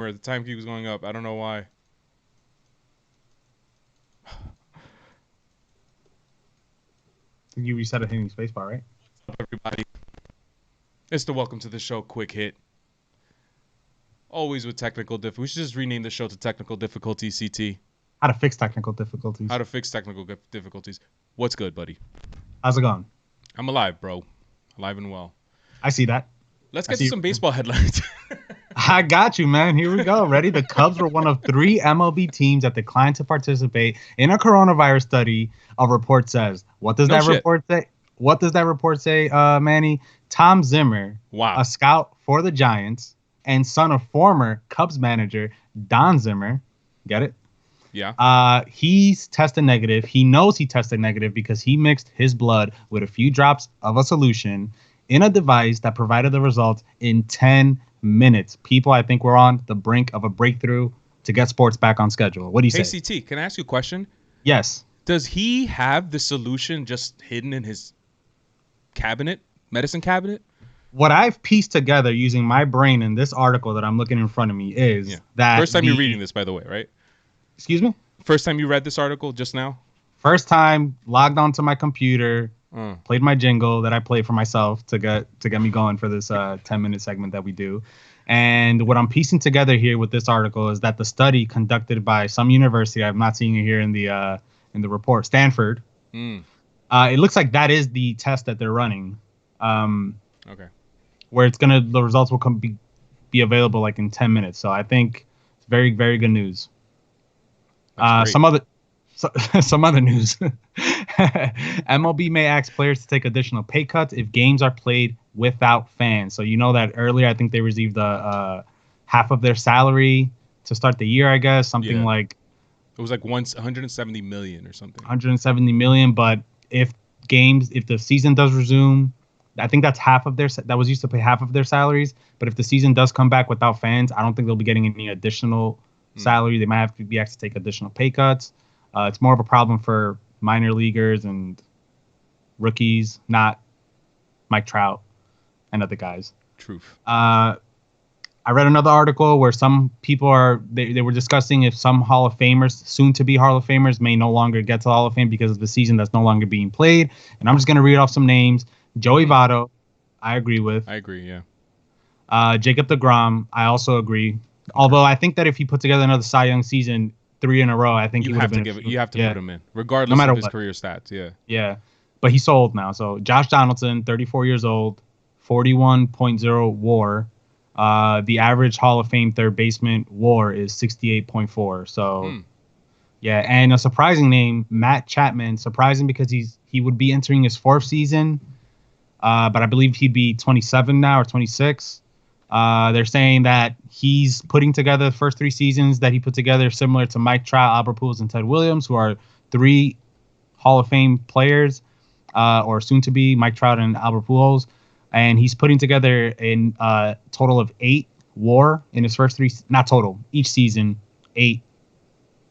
Where the time keeps going up. I don't know why. You reset a hitting spacebar, right? What's up, everybody? It's the Welcome to the Show quick hit. Always with technical difficulties. We should just rename the show to Technical Difficulties CT. How to fix technical difficulties. How to fix technical difficulties. What's good, buddy? How's it going? I'm alive, bro. Alive and well. I see that. Let's I get to see some baseball headlines. I got you, man. Here we go. Ready? The Cubs were one of 3 MLB teams that declined to participate in a coronavirus study, a report says. What does that report say? What does that report say, Manny? Tom Zimmer, a scout for the Giants and son of former Cubs manager Don Zimmer, get it? Yeah. He's tested negative. He knows he tested negative because he mixed his blood with a few drops of a solution in a device that provided the results in 10 minutes. People, I think we're on the brink of a breakthrough to get sports back on schedule. What do you say? Hey, CT, can I ask you a question? Yes. Does he have the solution just hidden in his medicine cabinet? What I've pieced together using my brain in this article that I'm looking in front of me is that... First time you're reading this, by the way, right? Excuse me? First time you read this article just now? First time, logged onto my computer, played my jingle that I play for myself to get me going for this 10-minute segment that we do. And what I'm piecing together here with this article is that the study conducted by some university, I'm not seeing it here in the report, Stanford. It looks like that is the test that they're running. Okay. Where the results will be available like in 10 minutes. So I think it's very, very good news. Some other news. MLB may ask players to take additional pay cuts if games are played without fans. So you know that earlier, I think they received half of their salary to start the year, I guess. Something like... It was like once 170 million or something. 170 million, but if the season does resume, I think that was used to pay half of their salaries. But if the season does come back without fans, I don't think they'll be getting any additional salary. They might have to be asked to take additional pay cuts. It's more of a problem for minor leaguers and rookies, not Mike Trout and other guys. Truth. I read another article where some people they were discussing if some Hall of Famers, soon to be Hall of Famers, may no longer get to the Hall of Fame because of the season that's no longer being played. And I'm just going to read off some names. Joey Votto, I agree with. I agree, yeah. Jacob deGrom, I also agree. Although I think that if he put together another Cy Young season 3 in a row, I think you have to put him in, regardless of his career stats. Yeah. Yeah. But he's so old now. So Josh Donaldson, 34 years old, 41.0 WAR. The average Hall of Fame third baseman WAR is 68.4. So, yeah. And a surprising name, Matt Chapman. Surprising because he would be entering his 4th season, but I believe he'd be 27 now or 26. They're saying that he's putting together the first 3 seasons that he put together similar to Mike Trout, Albert Pujols, and Ted Williams, who are 3 Hall of Fame players, or soon to be Mike Trout and Albert Pujols. And he's putting together a total of 8 WAR in his first 3, not total, each season, 8.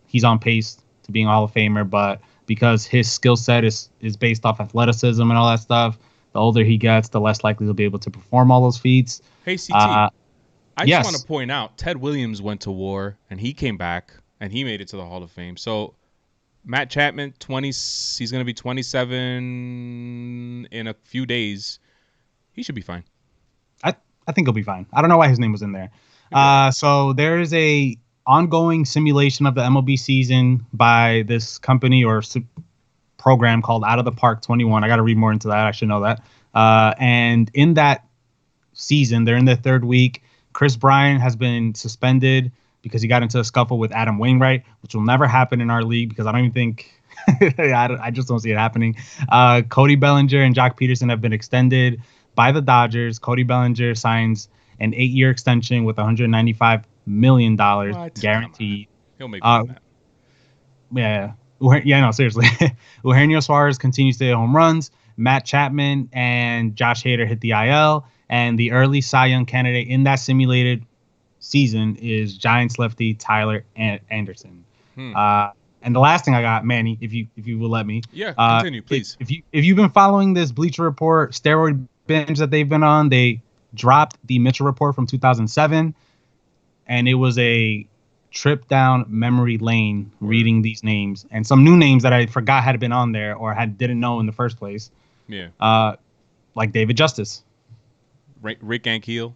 He's on pace to being a Hall of Famer, but because his skill set is based off athleticism and all that stuff, the older he gets, the less likely he'll be able to perform all those feats. Hey, CT, I just want to point out, Ted Williams went to WAR, and he came back, and he made it to the Hall of Fame. So Matt Chapman, he's going to be 27 in a few days. He should be fine. I think he'll be fine. I don't know why his name was in there. So there is a ongoing simulation of the MLB season by this company or program called Out of the Park 21. I got to read more into that. I should know that. And in that season, they're in their 3rd week. Chris Bryant has been suspended because he got into a scuffle with Adam Wainwright, which will never happen in our league because I don't even think I just don't see it happening. Cody Bellinger and Jock Peterson have been extended by the Dodgers. Cody Bellinger signs an 8-year extension with $195 million guaranteed. He'll make that. Yeah. Yeah, no, seriously. Eugenio Suarez continues to hit home runs. Matt Chapman and Josh Hader hit the IL. And the early Cy Young candidate in that simulated season is Giants lefty Tyler Anderson. And the last thing I got, Manny, if you will let me. Yeah, continue, please. If you've been following this Bleacher Report steroid binge that they've been on, they dropped the Mitchell Report from 2007. and it was a trip down memory lane reading these names and some new names that I forgot had been on there or didn't know in the first place. Yeah. Like David Justice. Rick Ankiel.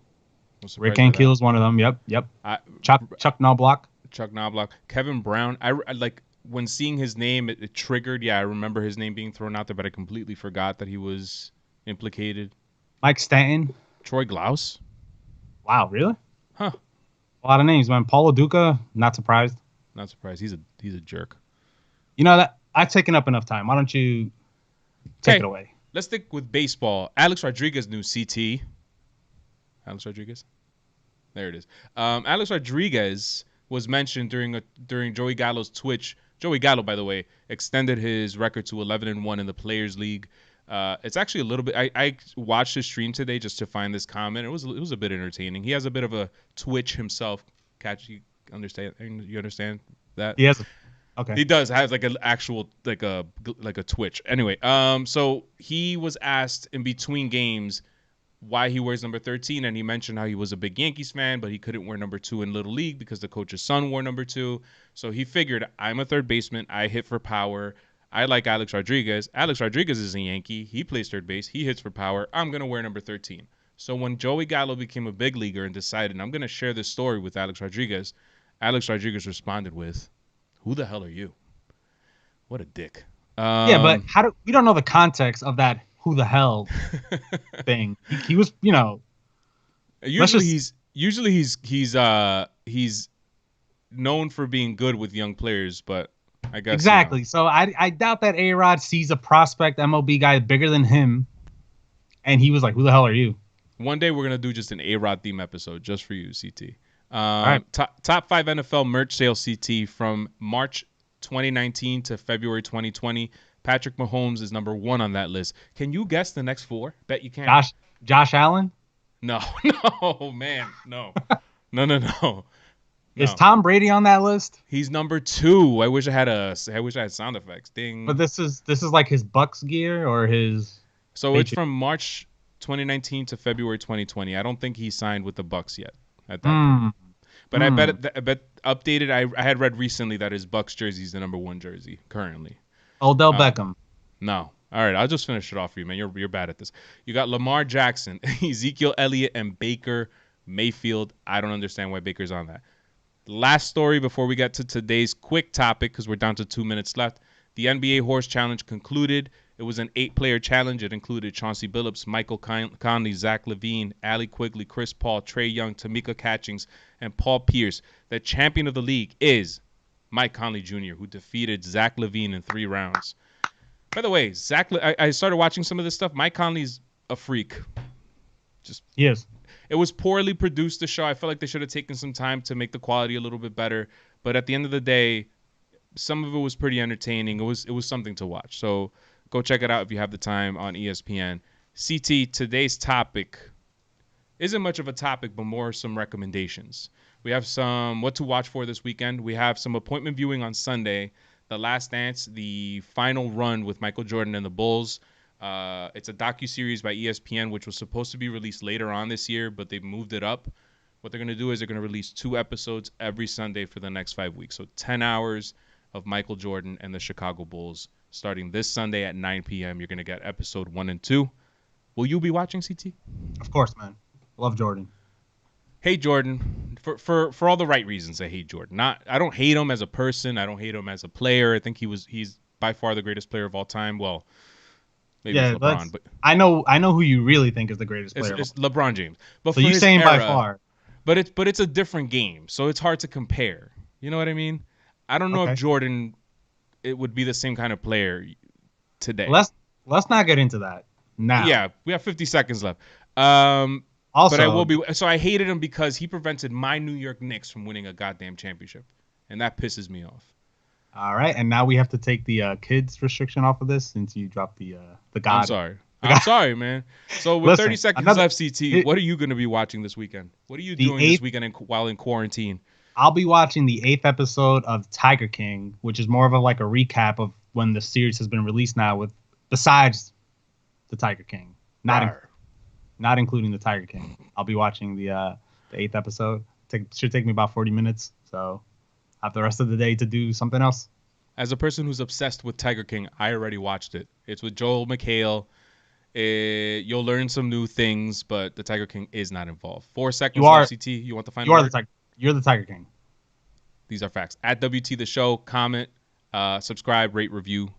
I'm Rick surprised by Ankiel that. is one of them. Yep. I, Chuck Knobloch. Chuck Knobloch, Kevin Brown. I like when seeing his name, it triggered. Yeah, I remember his name being thrown out there, but I completely forgot that he was implicated. Mike Stanton. Troy Glaus. Wow, really? Huh. A lot of names, man. Paulo Duca. Not surprised. Not surprised. He's a jerk. You know that I've taken up enough time. Why don't you take it away? Let's stick with baseball. Alex Rodriguez knew CT. Alex Rodriguez. There it is. Alex Rodriguez was mentioned during Joey Gallo's Twitch. Joey Gallo, by the way, extended his record to 11-1 in the Players League. It's actually a little bit. I watched his stream today just to find this comment. It was a bit entertaining. He has a bit of a Twitch himself. You understand that? He has. Okay. He does has like an actual like a Twitch. Anyway, so he was asked in between games why he wears number 13, and he mentioned how he was a big Yankees fan, but he couldn't wear number 2 in Little League because the coach's son wore number 2. So he figured, I'm a third baseman. I hit for power. I like Alex Rodriguez. Alex Rodriguez is a Yankee. He plays third base. He hits for power. I'm going to wear number 13. So when Joey Gallo became a big leaguer and decided, I'm going to share this story with Alex Rodriguez responded with, who the hell are you? What a dick. Yeah, but we don't know the context of that who the hell thing. He was, Usually he's known for being good with young players, but I guess exactly. So I doubt that A-Rod sees a prospect MLB guy bigger than him, and he was like, "Who the hell are you?" One day we're gonna do just an A-Rod theme episode just for you, CT. All right. Top 5 NFL merch sales, CT, from March 2019 to February 2020. Patrick Mahomes is number 1 on that list. Can you guess the next 4? Bet you can. Josh Allen? No, man, no. No. Is Tom Brady on that list? He's number 2. I wish I had sound effects. Ding. But this is like his Bucks gear or his. So it's from March 2019 to February 2020. I don't think he signed with the Bucks yet at that point. But I bet updated. I had read recently that his Bucks jersey is the number 1 jersey currently. Odell Beckham. No. All right, I'll just finish it off for you, man. You're bad at this. You got Lamar Jackson, Ezekiel Elliott, and Baker Mayfield. I don't understand why Baker's on that. Last story before we get to today's quick topic, because we're down to 2 minutes left. The NBA Horse Challenge concluded. It was an 8-player challenge. It included Chauncey Billups, Michael Conley, Zach LaVine, Allie Quigley, Chris Paul, Trae Young, Tamika Catchings, and Paul Pierce. The champion of the league is Mike Conley Jr., who defeated Zach LaVine in 3 rounds. By the way, I started watching some of this stuff. Mike Conley's a freak. Yes. It was poorly produced, the show. I felt like they should have taken some time to make the quality a little bit better. But at the end of the day, some of it was pretty entertaining. It was something to watch. So go check it out if you have the time on ESPN. CT, today's topic isn't much of a topic, but more some recommendations. We have some what to watch for this weekend. We have some appointment viewing on Sunday. The Last Dance, the final run with Michael Jordan and the Bulls. It's a docuseries by ESPN, which was supposed to be released later on this year, but they've moved it up. What they're going to do is they're going to release 2 episodes every Sunday for the next 5 weeks. So 10 hours of Michael Jordan and the Chicago Bulls. Starting this Sunday at 9 p.m., you're going to get episode 1 and 2. Will you be watching, CT? Of course, man. Love Jordan. Hate Jordan for all the right reasons. I hate Jordan. I don't hate him as a person. I don't hate him as a player. I think he's by far the greatest player of all time. Well, maybe it's LeBron, but I know who you really think is the greatest player. It's LeBron James. But so you're saying era, by far. But it's a different game, so it's hard to compare. You know what I mean? I don't know if Jordan it would be the same kind of player today. Let's not get into that now. Yeah, we have 50 seconds left. Also, but I will be. So I hated him because he prevented my New York Knicks from winning a goddamn championship, and that pisses me off. All right, and now we have to take the kids restriction off of this since you dropped the God. I'm sorry, man. So with 30 seconds left, CT, what are you going to be watching this weekend? What are you doing this weekend while in quarantine? I'll be watching the 8th episode of Tiger King, which is more of a recap of when the series has been released now, besides the Tiger King, not including the Tiger King. I'll be watching the 8th episode. Should take me about 40 minutes. So I have the rest of the day to do something else. As a person who's obsessed with Tiger King, I already watched it. It's with Joel McHale. You'll learn some new things, but the Tiger King is not involved. 4 seconds You left, are CT. You want the final you are the word? tiger. You're the Tiger King. These are facts. At WT the show, comment, subscribe, rate, review.